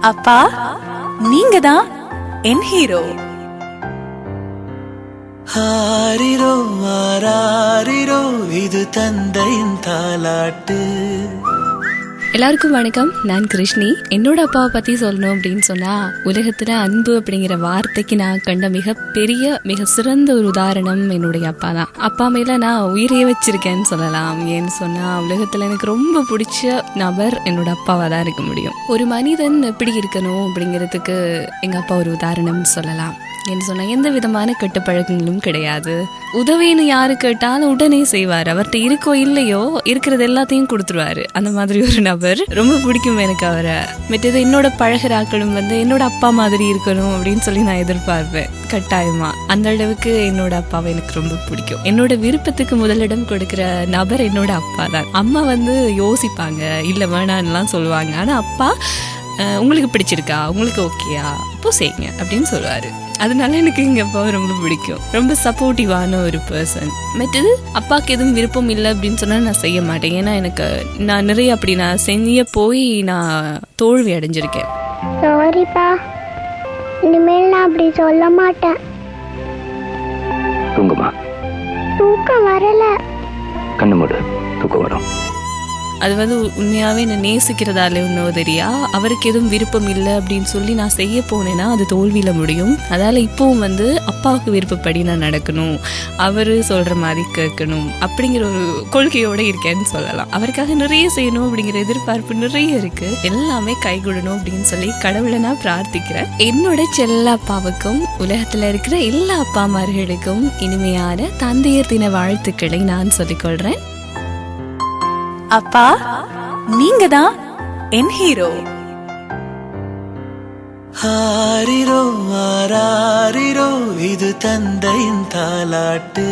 அப்பா, நீங்க தான் என் ஹீரோ. ஆரிரோ ஆராரிரோ இது தந்தையின் தாலாட்டு. எல்லாருக்கும் வணக்கம். நான் கிருஷ்ணி. என்னோட அப்பாவை பத்தி சொல்லணும் அப்படின்னு சொன்னா, உலகத்துல அன்பு அப்படிங்கிற வார்த்தைக்கு நான் கண்ட மிக சிறந்த ஒரு உதாரணம் என்னுடைய அப்பா தான். அப்பா மேல நான் உயிரையே வச்சிருக்கேன்னு சொல்லலாம். ஏன்னு சொன்னா, உலகத்துல எனக்கு ரொம்ப பிடிச்ச நபர் என்னோட அப்பாவா தான் இருக்க முடியும். ஒரு மனிதன் எப்படி இருக்கணும் அப்படிங்கிறதுக்கு எங்க அப்பா ஒரு உதாரணம் சொல்லலாம். என்று சொன்னா, எந்த விதமான கெட்ட பழக்கங்களும் கிடையாது. உதவின்னு யாரு கேட்டாலும் உடனே செய்வாரு. அவர்கிட்ட இருக்கோ இல்லையோ இருக்கிறது எல்லாத்தையும் கொடுத்துருவாரு. அந்த மாதிரி ஒரு நபர். ரொம்ப பிடிக்கும் எனக்கு அவரை. மற்றது என்னோட பழகிறாக்களும் என்னோட அப்பா மாதிரி இருக்கணும் அப்படின்னு சொல்லி நான் எதிர்பார்ப்பேன் கட்டாயமா. அந்த அளவுக்கு என்னோட அப்பாவை எனக்கு ரொம்ப பிடிக்கும். என்னோட விருப்பத்துக்கு முதலிடம் கொடுக்கிற நபர் என்னோட அப்பா தான். அம்மா யோசிப்பாங்க, இல்ல வேணான்னுலாம் சொல்லுவாங்க. ஆனா அப்பா, உங்களுக்கு பிடிச்சிருக்கா, உங்களுக்கு ஓகேயா, அப்போ செய்யுங்க அப்படின்னு சொல்லுவாரு. அதனால எனக்கு எங்க அப்பாவை ரொம்ப பிடிக்கும். ரொம்ப சப்போர்ட்டிவான ஒரு பர்சன். மற்றது அப்பாவுக்கு எதுவும் விருப்பம் இல்லை அப்படின்னு சொன்னா நான் செய்ய மாட்டேன். ஏன்னா நான் நிறைய அப்படி நான் செய்ய போய் நான் தோல்வி அடைஞ்சிருக்கேன். சாரிப்பா, இனிமேல் நான் அப்படி சொல்ல மாட்டேன். தூக்கம் வரல. கண்ணு மூடு, தூக்கம் வரும். அது உண்மையாவே என்ன நேசிக்கிறதால உன்னோ தெரியா, அவருக்கு எதுவும் விருப்பம் இல்லை அப்படின்னு சொல்லி நான் செய்ய போனேன்னா அது தோல்வியில முடியும். அதால இப்பவும் அப்பாவுக்கு விருப்பப்படி நான் நடக்கணும், அவரு சொல்ற மாதிரி கேட்கணும் அப்படிங்கிற ஒரு கொள்கையோட இருக்கேன்னு சொல்லலாம். அவருக்காக நிறைய செய்யணும் அப்படிங்கிற எதிர்பார்ப்பு நிறைய இருக்கு. எல்லாமே கைகூடணும் அப்படின்னு சொல்லி கடவுளை நான் பிரார்த்திக்கிறேன். என்னோட செல்ல அப்பாவுக்கும் உலகத்துல இருக்கிற எல்லா அப்பாமார்களுக்கும் இனிமையான தந்தையர் தின வாழ்த்துக்களை நான் சொல்லிக்கொள்றேன். அப்பா, நீங்க தான் என் ஹீரோ. ஆரிரோ ஆராரிரோ இது தந்தையின் தாலாட்டு.